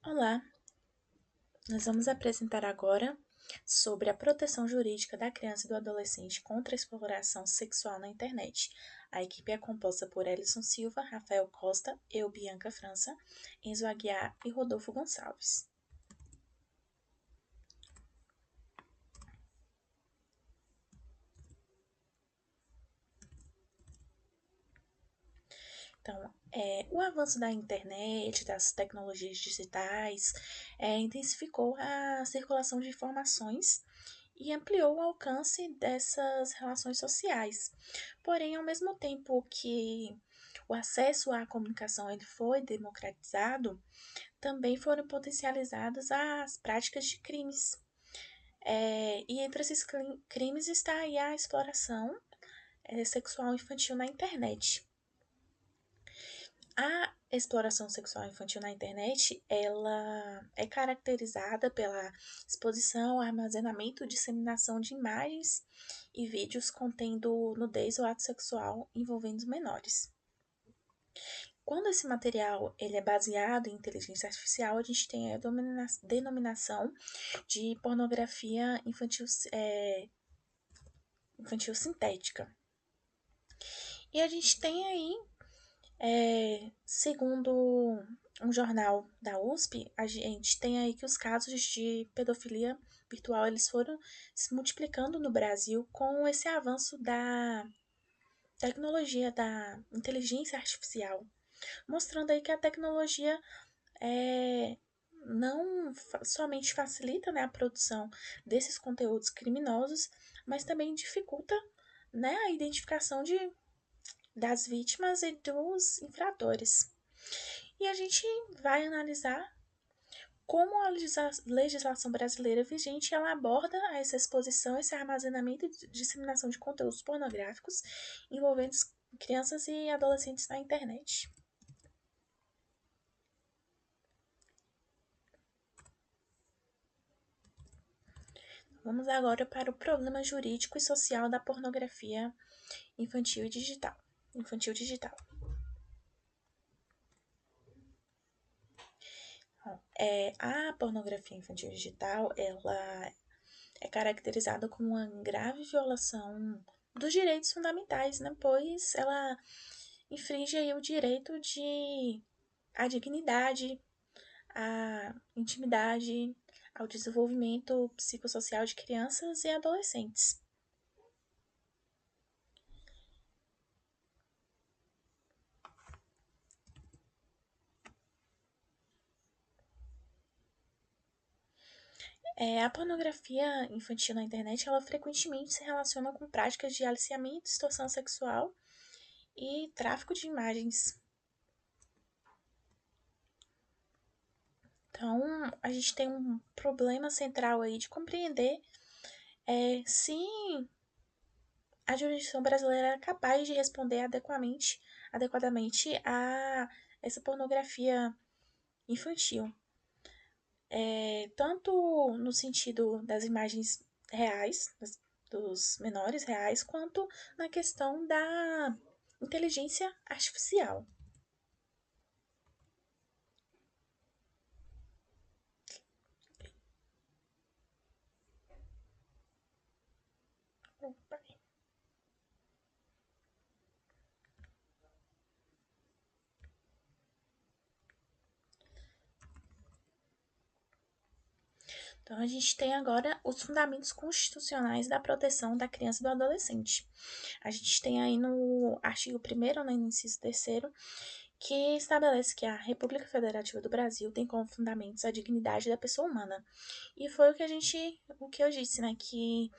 Olá, nós vamos apresentar agora sobre a proteção jurídica da criança e do adolescente contra a exploração sexual na internet. A equipe é composta por Elison Silva, Rafael Costa, eu, Bianca França, Enzo Aguiar e Rodolfo Gonçalves. Então, o avanço da internet, das tecnologias digitais, intensificou a circulação de informações e ampliou o alcance dessas relações sociais. Porém, ao mesmo tempo que o acesso à comunicação ele foi democratizado, também foram potencializadas as práticas de crimes. E entre esses crimes está aí a exploração sexual infantil na internet. A exploração sexual infantil na internet, ela é caracterizada pela exposição, armazenamento e disseminação de imagens e vídeos contendo nudez ou ato sexual envolvendo menores. Quando esse material ele é baseado em inteligência artificial, a gente tem a denominação de pornografia infantil sintética. E a gente tem aí segundo um jornal da USP, a gente tem aí que os casos de pedofilia virtual eles foram se multiplicando no Brasil com esse avanço da tecnologia da inteligência artificial, mostrando aí que a tecnologia não somente facilita, né, a produção desses conteúdos criminosos, mas também dificulta, né, a identificação das vítimas e dos infratores. E a gente vai analisar como a legislação brasileira vigente ela aborda essa exposição, esse armazenamento e disseminação de conteúdos pornográficos envolvendo crianças e adolescentes na internet. Vamos agora para o problema jurídico e social da pornografia infantil e digital. Infantil digital. A pornografia infantil digital ela é caracterizada como uma grave violação dos direitos fundamentais, né? Pois ela infringe aí o direito de à dignidade, à intimidade, ao desenvolvimento psicossocial de crianças e adolescentes. A pornografia infantil na internet, ela frequentemente se relaciona com práticas de aliciamento, extorsão sexual e tráfico de imagens. Então, a gente tem um problema central aí de compreender se a jurisdição brasileira é capaz de responder adequadamente a essa pornografia infantil. Tanto no sentido das imagens reais, dos menores reais, quanto na questão da inteligência artificial. Então, a gente tem agora os fundamentos constitucionais da proteção da criança e do adolescente. A gente tem aí no artigo 1º, no inciso 3º, que estabelece que a República Federativa do Brasil tem como fundamentos a dignidade da pessoa humana. E foi o que eu disse, né, que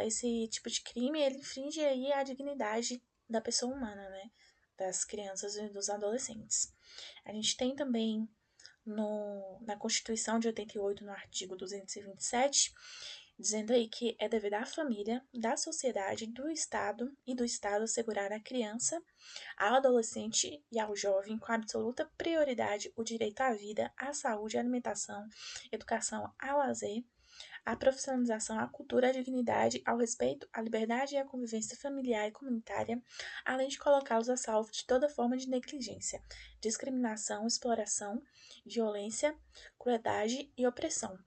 esse tipo de crime, ele infringe aí a dignidade da pessoa humana, né, das crianças e dos adolescentes. A gente tem também na Constituição de 88, no artigo 227, dizendo aí que é dever da família, da sociedade, do Estado e do Estado assegurar à criança, ao adolescente e ao jovem com absoluta prioridade o direito à vida, à saúde, à alimentação, educação, ao lazer, à profissionalização, à cultura, à dignidade, ao respeito, à liberdade e à convivência familiar e comunitária, além de colocá-los a salvo de toda forma de negligência, discriminação, exploração, violência, crueldade e opressão.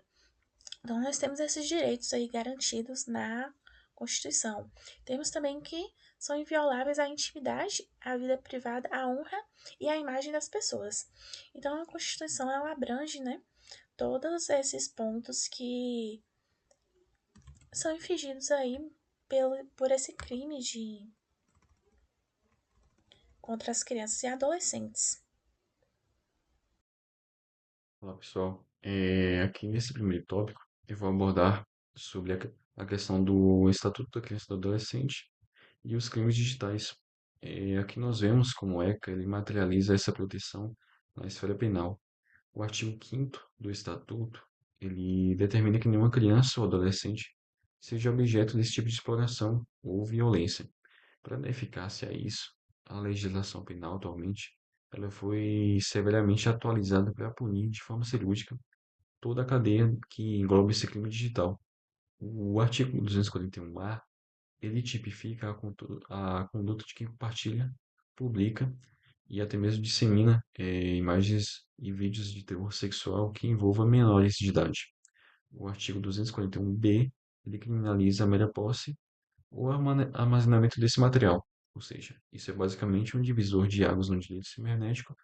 Então, nós temos esses direitos aí garantidos na Constituição. Temos também que são invioláveis a intimidade, a vida privada, a honra e a imagem das pessoas. Então, a Constituição ela abrange, né, todos esses pontos que são infringidos aí por esse crime de contra as crianças e adolescentes. Olá, pessoal. Aqui nesse primeiro tópico, eu vou abordar sobre a questão do Estatuto da Criança e do Adolescente e os crimes digitais. Aqui nós vemos como o ECA ele materializa essa proteção na esfera penal. O artigo 5º do Estatuto, ele determina que nenhuma criança ou adolescente seja objeto desse tipo de exploração ou violência. Para dar eficácia a isso, a legislação penal atualmente ela foi severamente atualizada para punir de forma cirúrgica toda a cadeia que engloba esse crime digital. O artigo 241-A, ele tipifica a conduta de quem compartilha, publica e até mesmo dissemina imagens e vídeos de terror sexual que envolvam menores de idade. O artigo 241-B, ele criminaliza a mera posse ou armazenamento desse material. Ou seja, isso é basicamente um divisor de águas no direito cibernético,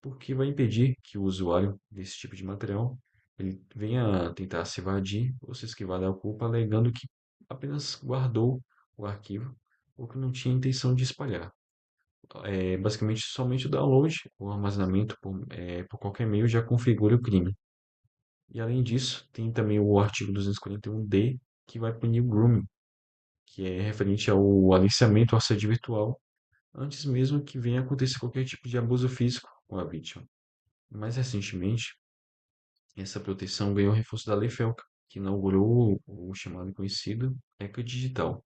porque vai impedir que o usuário desse tipo de material ele venha tentar se evadir ou se esquivar da culpa, alegando que apenas guardou o arquivo ou que não tinha intenção de espalhar. Basicamente, somente o download ou armazenamento por qualquer meio já configura o crime. E além disso, tem também o artigo 241-D, que vai punir o grooming, que é referente ao aliciamento ao assédio virtual, antes mesmo que venha acontecer qualquer tipo de abuso físico com a vítima. Mais recentemente, essa proteção ganhou reforço da Lei Felca, que inaugurou o chamado e conhecido ECA Digital.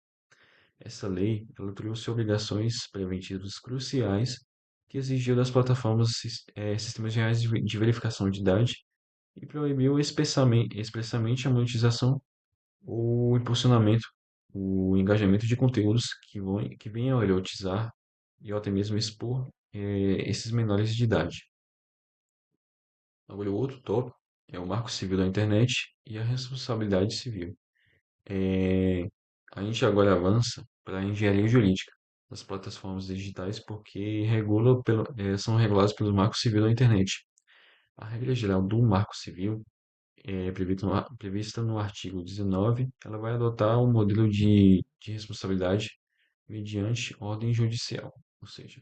Essa lei ela trouxe obrigações preventivas cruciais que exigiu das plataformas sistemas reais de verificação de idade e proibiu expressamente a monetização ou o impulsionamento, o engajamento de conteúdos que venham a erotizar e até mesmo expor esses menores de idade. Agora, o outro tópico é o Marco Civil da Internet e a responsabilidade civil. É, a gente agora avança para a engenharia jurídica das plataformas digitais porque são reguladas pelo Marco Civil da Internet. A regra geral do Marco Civil prevista no artigo 19, ela vai adotar um modelo de responsabilidade mediante ordem judicial, ou seja,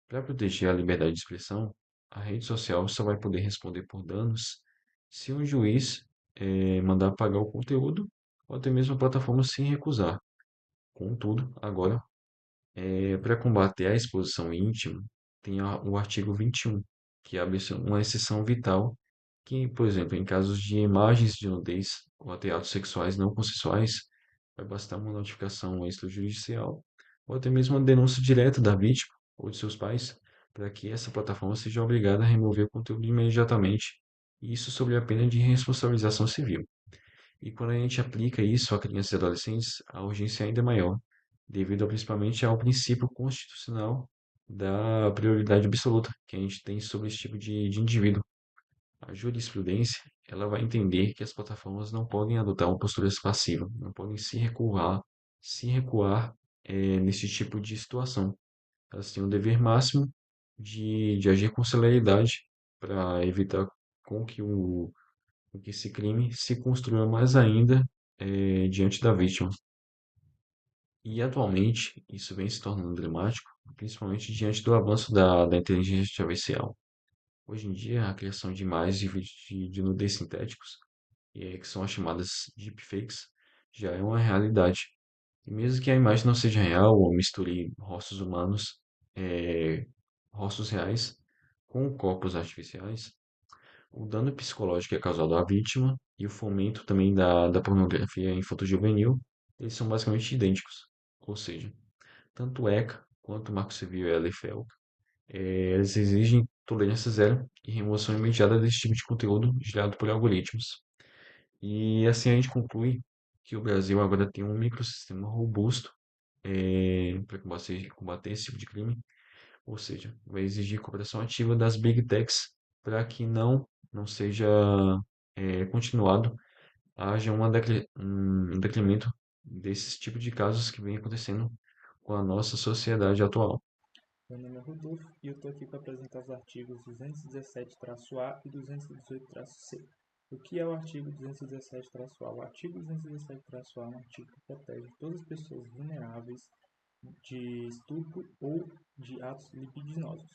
para proteger a liberdade de expressão, a rede social só vai poder responder por danos se um juiz mandar pagar o conteúdo ou até mesmo a plataforma se recusar. Contudo, agora, para combater a exposição íntima, tem o artigo 21, que abre uma exceção vital que, por exemplo, em casos de imagens de nudez ou até atos sexuais não consensuais, vai bastar uma notificação extrajudicial ou até mesmo uma denúncia direta da vítima ou de seus pais para que essa plataforma seja obrigada a remover o conteúdo imediatamente, e isso sob a pena de responsabilização civil. E quando a gente aplica isso a crianças e adolescentes, a urgência é ainda maior, devido principalmente ao princípio constitucional da prioridade absoluta que a gente tem sobre esse tipo de indivíduo. A jurisprudência, ela vai entender que as plataformas não podem adotar uma postura passiva, não podem se recuar nesse tipo de situação. Elas têm o dever máximo de agir com celeridade para evitar com que, com que esse crime se construa mais ainda diante da vítima. E atualmente isso vem se tornando dramático, principalmente diante do avanço da inteligência artificial. Hoje em dia, a criação de imagens e vídeos de nudez sintéticos, que são as chamadas deepfakes, já é uma realidade. E mesmo que a imagem não seja real ou misture rostos humanos, eh, rostos reais, com corpos artificiais, o dano psicológico que é causado à vítima e o fomento também da pornografia infanto-juvenil, eles são basicamente idênticos. Ou seja, tanto o ECA quanto o Marco Civil e a Lei FEL, eles exigem tolerância zero e remoção imediata desse tipo de conteúdo gerado por algoritmos. E assim a gente conclui que o Brasil agora tem um microsistema robusto para combater esse tipo de crime, ou seja, vai exigir cooperação ativa das Big Techs para que não seja continuado, haja um decremento desses tipos de casos que vem acontecendo com a nossa sociedade atual. Meu nome é Rodolfo e eu estou aqui para apresentar os artigos 217-A e 218-C. O que é o artigo 217-A? O artigo 217-A é um artigo que protege todas as pessoas vulneráveis de estupro ou de atos libidinosos.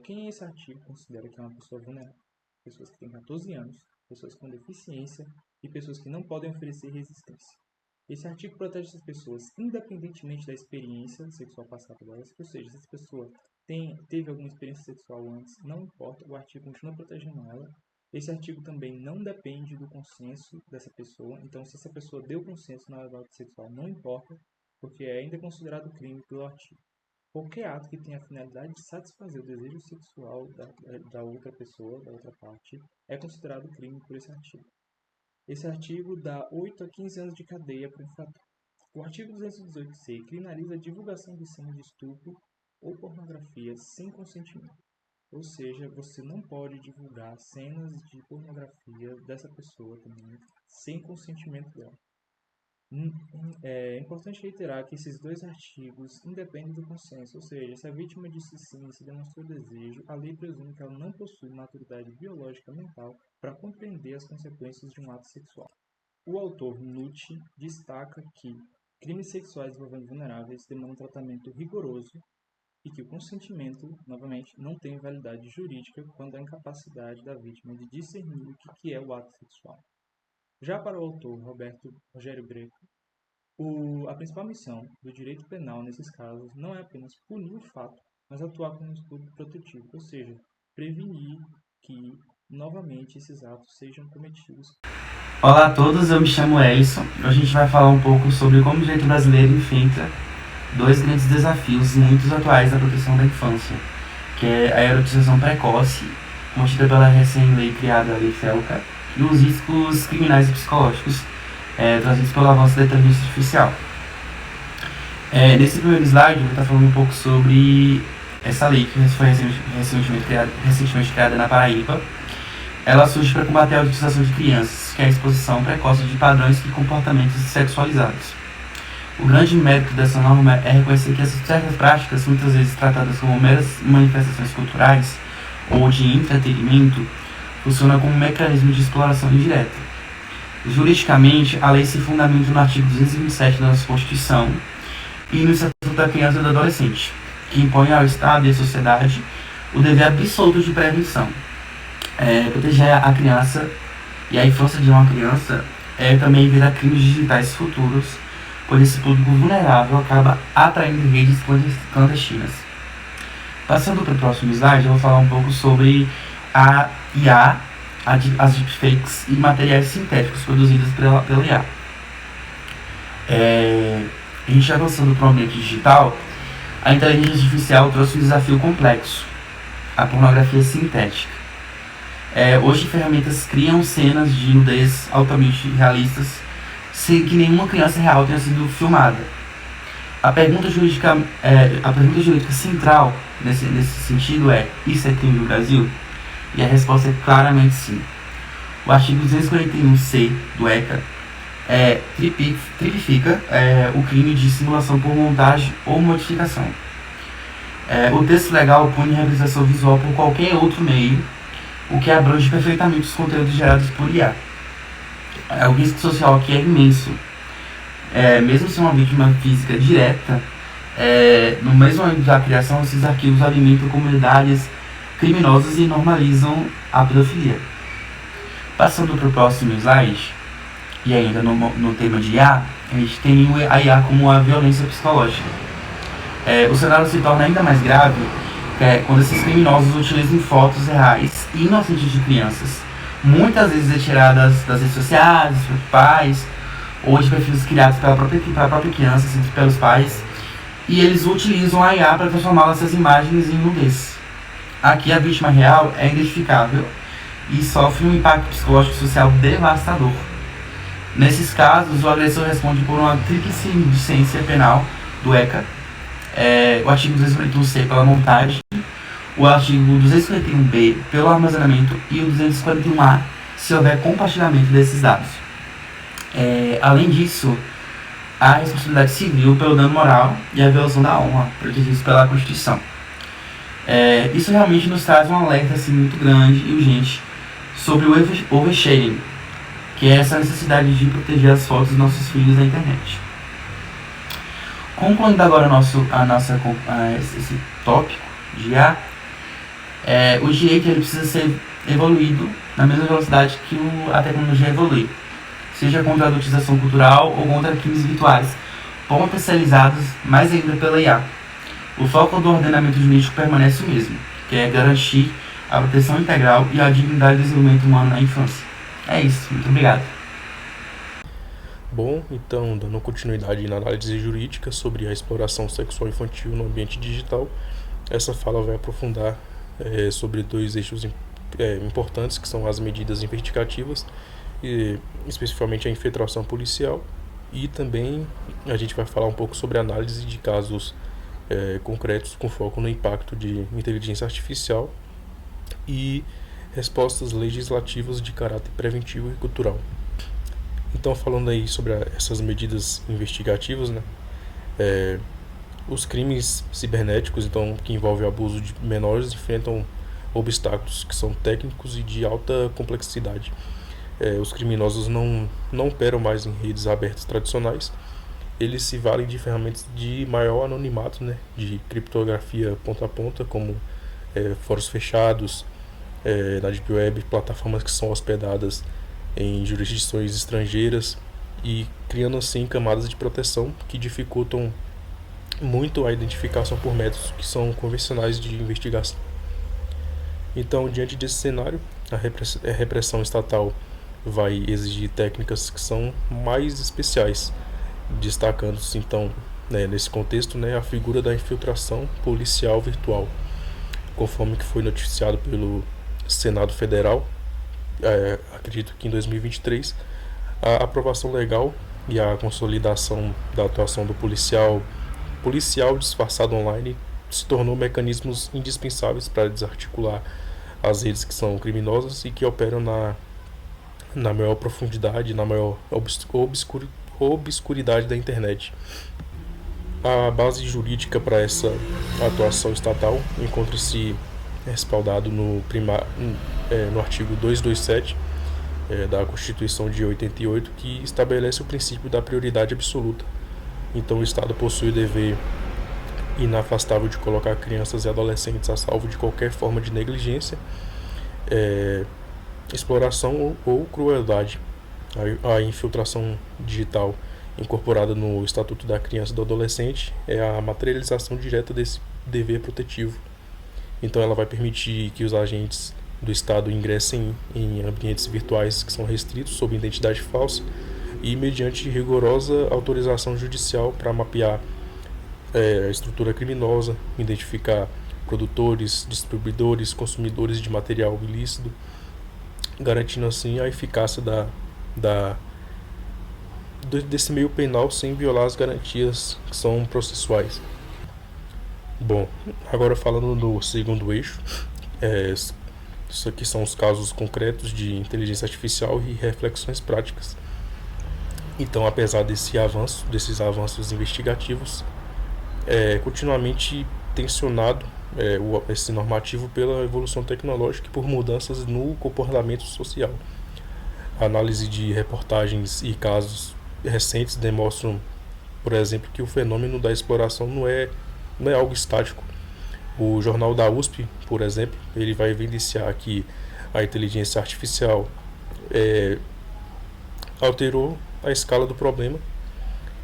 Quem esse artigo considera que é uma pessoa vulnerável? Pessoas que têm 14 anos, pessoas com deficiência e pessoas que não podem oferecer resistência. Esse artigo protege essas pessoas independentemente da experiência sexual passada delas, ou seja, se essa pessoa teve alguma experiência sexual antes, não importa, o artigo continua protegendo ela. Esse artigo também não depende do consenso dessa pessoa, então se essa pessoa deu consenso na hora do ato sexual, não importa, porque é ainda considerado crime pelo artigo. Qualquer ato que tenha a finalidade de satisfazer o desejo sexual da outra pessoa, da outra parte, é considerado crime por esse artigo. Esse artigo dá 8 a 15 anos de cadeia para o infrator. O artigo 218-C criminaliza a divulgação de cenas de estupro ou pornografia sem consentimento. Ou seja, você não pode divulgar cenas de pornografia dessa pessoa também sem consentimento dela. É importante reiterar que esses dois artigos independem do consenso, ou seja, se a vítima disse sim, se demonstrou desejo, a lei presume que ela não possui maturidade biológica mental para compreender as consequências de um ato sexual. O autor Nucci destaca que crimes sexuais envolvendo vulneráveis demandam um tratamento rigoroso e que o consentimento, novamente, não tem validade jurídica quando há incapacidade da vítima de discernir o que é o ato sexual. Já para o autor Rogério Greco, a principal missão do direito penal nesses casos não é apenas punir o fato, mas atuar como um escudo protetivo, ou seja, prevenir que novamente esses atos sejam cometidos. Olá a todos, eu me chamo Ellison. Hoje a gente vai falar um pouco sobre como o direito brasileiro enfrenta dois grandes desafios muito atuais da proteção da infância, que é a erotização precoce, contida pela recém-lei criada, a Lei Felca, e os riscos criminais e psicológicos trazidos pelo avanço da inteligência artificial. Nesse primeiro slide, eu vou estar falando um pouco sobre essa lei que foi recentemente criada na Paraíba. Ela surge para combater a utilização de crianças, que é a exposição precoce de padrões e comportamentos sexualizados. O grande mérito dessa norma é reconhecer que essas certas práticas, muitas vezes tratadas como meras manifestações culturais ou de entretenimento, funcionam como um mecanismo de exploração indireta. Juridicamente, a lei se fundamenta no artigo 227 da nossa Constituição e no Estatuto da Criança e do Adolescente, que impõe ao Estado e à sociedade o dever absoluto de prevenção. Proteger a criança e a infância de uma criança também evitar crimes digitais futuros, pois esse público vulnerável acaba atraindo redes clandestinas. Passando para o próximo slide, eu vou falar um pouco sobre a IA, as deepfakes e materiais sintéticos produzidos pela IA. A gente avançando para o ambiente digital, a inteligência artificial trouxe um desafio complexo, a pornografia sintética. Hoje, ferramentas criam cenas de nudez altamente realistas, sem que nenhuma criança real tenha sido filmada. A pergunta jurídica central nesse sentido é: isso é crime no Brasil? E a resposta é claramente sim. O artigo 241-C do ECA tipifica o crime de simulação por montagem ou modificação. O texto legal pune a representação visual por qualquer outro meio, o que abrange perfeitamente os conteúdos gerados por IA. O risco social aqui é imenso. Mesmo sem uma vítima física direta, no mesmo âmbito da criação, esses arquivos alimentam comunidades criminosas e normalizam a pedofilia. Passando para o próximo slide, e ainda no tema de IA, a gente tem a IA como a violência psicológica. O cenário se torna ainda mais grave quando esses criminosos utilizam fotos reais e inocentes de crianças, muitas vezes retiradas das redes sociais, dos pais, ou de perfis criados pela própria criança, assim, pelos pais, e eles utilizam a IA para transformar essas imagens em nudez. Aqui a vítima real é identificável e sofre um impacto psicológico e social devastador. Nesses casos, o agressor responde por uma tríplice indicência penal do ECA, o artigo 241C pela montagem, o artigo 241B pelo armazenamento e o 241A se houver compartilhamento desses dados. Além disso, a responsabilidade civil pelo dano moral e a violação da honra, protegidos pela Constituição. Isso realmente nos traz um alerta assim, muito grande e urgente sobre o oversharing, que é essa necessidade de proteger as fotos dos nossos filhos na internet. Concluindo agora esse tópico de IA, o direito ele precisa ser evoluído na mesma velocidade que a tecnologia evolui, seja contra a adultização cultural ou contra crimes virtuais, potencializados mais ainda pela IA. O foco do ordenamento jurídico permanece o mesmo, que é garantir a proteção integral e a dignidade do desenvolvimento humano na infância. É isso, muito obrigado. Bom, então, dando continuidade na análise jurídica sobre a exploração sexual infantil no ambiente digital, essa fala vai aprofundar sobre dois eixos importantes, que são as medidas investigativas, e especificamente a infiltração policial, e também a gente vai falar um pouco sobre a análise de casos concretos com foco no impacto de inteligência artificial e respostas legislativas de caráter preventivo e cultural. Então, falando aí sobre essas medidas investigativas, né, os crimes cibernéticos, então, que envolvem o abuso de menores, enfrentam obstáculos que são técnicos e de alta complexidade. Os criminosos não operam mais em redes abertas tradicionais, eles se valem de ferramentas de maior anonimato, né, de criptografia ponta a ponta, como fóruns fechados, na Deep Web, plataformas que são hospedadas em jurisdições estrangeiras e criando assim camadas de proteção que dificultam muito a identificação por métodos que são convencionais de investigação. Então, diante desse cenário, a repressão estatal vai exigir técnicas que são mais especiais, destacando-se então, nesse contexto, a figura da infiltração policial virtual, conforme que foi noticiado pelo Senado Federal, acredito que em 2023, a aprovação legal e a consolidação da atuação do policial disfarçado online se tornou mecanismos indispensáveis para desarticular as redes que são criminosas e que operam na maior profundidade, na maior obscuridade da internet. A base jurídica para essa atuação estatal encontra-se respaldado no artigo 227 da Constituição de 88, que estabelece o princípio da prioridade absoluta. Então, o Estado possui o dever inafastável de colocar crianças e adolescentes a salvo de qualquer forma de negligência, exploração ou crueldade. A infiltração digital incorporada no Estatuto da Criança e do Adolescente é a materialização direta desse dever protetivo. Então, ela vai permitir que os agentes do Estado ingressem em ambientes virtuais que são restritos sob identidade falsa e mediante rigorosa autorização judicial para mapear a estrutura criminosa, identificar produtores, distribuidores, consumidores de material ilícito, garantindo assim a eficácia desse meio penal sem violar as garantias que são processuais. Bom, agora falando do segundo eixo, isso aqui são os casos concretos de inteligência artificial e reflexões práticas. Então, apesar desses avanços investigativos, continuamente tensionado esse normativo pela evolução tecnológica e por mudanças no comportamento social. A análise de reportagens e casos recentes demonstram, por exemplo, que o fenômeno da exploração não é algo estático. O jornal da USP, por exemplo, ele vai evidenciar que a inteligência artificial alterou a escala do problema.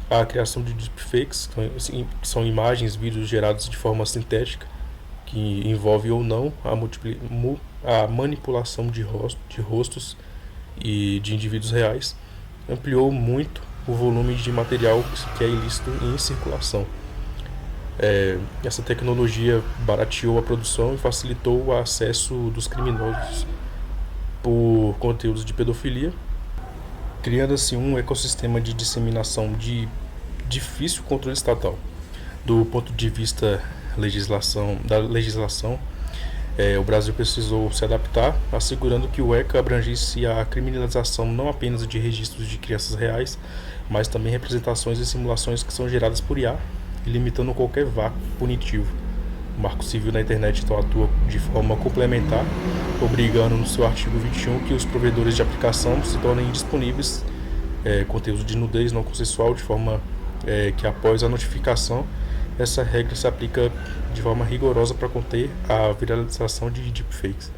A criação de deepfakes, que são imagens, vídeos gerados de forma sintética, que envolve ou não a manipulação de rostos e de indivíduos reais, ampliou muito o volume de material que é ilícito em circulação. Essa tecnologia barateou a produção e facilitou o acesso dos criminosos por conteúdos de pedofilia criando-se um ecossistema de disseminação de difícil controle estatal. Do ponto de vista da legislação, o Brasil precisou se adaptar, assegurando que o ECA abrangisse a criminalização não apenas de registros de crianças reais, mas também representações e simulações que são geradas por IA, e limitando qualquer vácuo punitivo. O Marco Civil na internet então atua de forma complementar, obrigando no seu artigo 21 que os provedores de aplicação se tornem disponíveis conteúdos de nudez não consensual de forma que após a notificação essa regra se aplica de forma rigorosa para conter a viralização de deepfakes.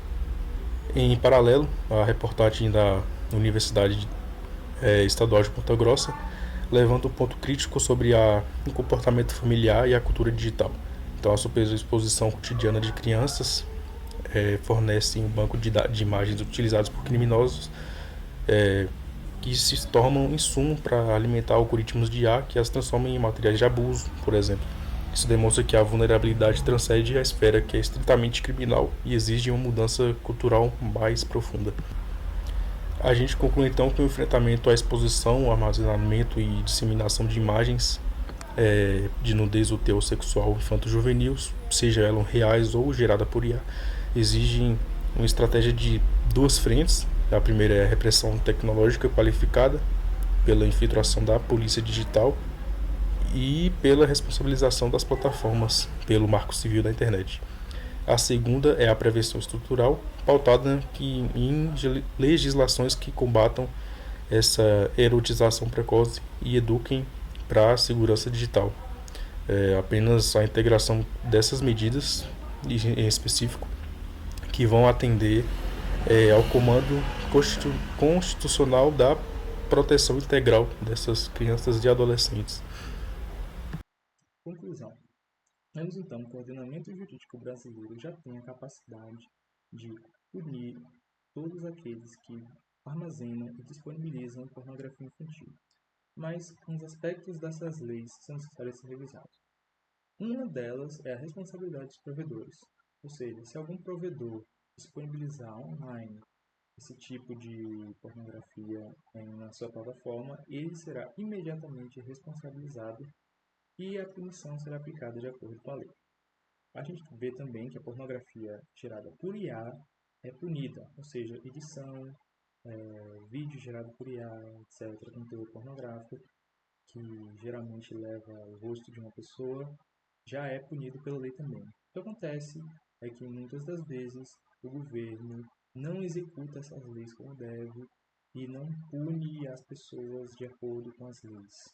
Em paralelo, a reportagem da Universidade Estadual de Ponta Grossa levanta um ponto crítico sobre o comportamento familiar e a cultura digital. Então, a superexposição cotidiana de crianças fornece um banco de imagens utilizados por criminosos que se tornam insumo para alimentar algoritmos de IA que as transformam em materiais de abuso, por exemplo. Isso demonstra que a vulnerabilidade transcende a esfera que é estritamente criminal e exige uma mudança cultural mais profunda. A gente conclui então que o enfrentamento à exposição, armazenamento e disseminação de imagens de nudez ou teor sexual infanto-juvenil, seja elas reais ou gerada por IA, exigem uma estratégia de duas frentes. A primeira é a repressão tecnológica qualificada pela infiltração da polícia digital e pela responsabilização das plataformas pelo Marco Civil da internet. A segunda é a prevenção estrutural, pautada em legislações que combatam essa erotização precoce e eduquem para a segurança digital. Apenas a integração dessas medidas, em específico, que vão atender ao comando constitucional da proteção integral dessas crianças e adolescentes. Conclusão. Vemos então que o ordenamento jurídico brasileiro já tem a capacidade de punir todos aqueles que armazenam e disponibilizam pornografia infantil. Mas uns aspectos dessas leis são necessários ser revisados. Uma delas é a responsabilidade dos provedores, ou seja, se algum provedor disponibilizar online esse tipo de pornografia na sua plataforma, ele será imediatamente responsabilizado e a punição será aplicada de acordo com a lei. A gente vê também que a pornografia gerada por IA é punida, ou seja, edição, vídeo gerado por IA, etc., conteúdo pornográfico, que geralmente leva o rosto de uma pessoa, já é punido pela lei também. O que acontece é que muitas das vezes o governo não executa essas leis como deve e não pune as pessoas de acordo com as leis.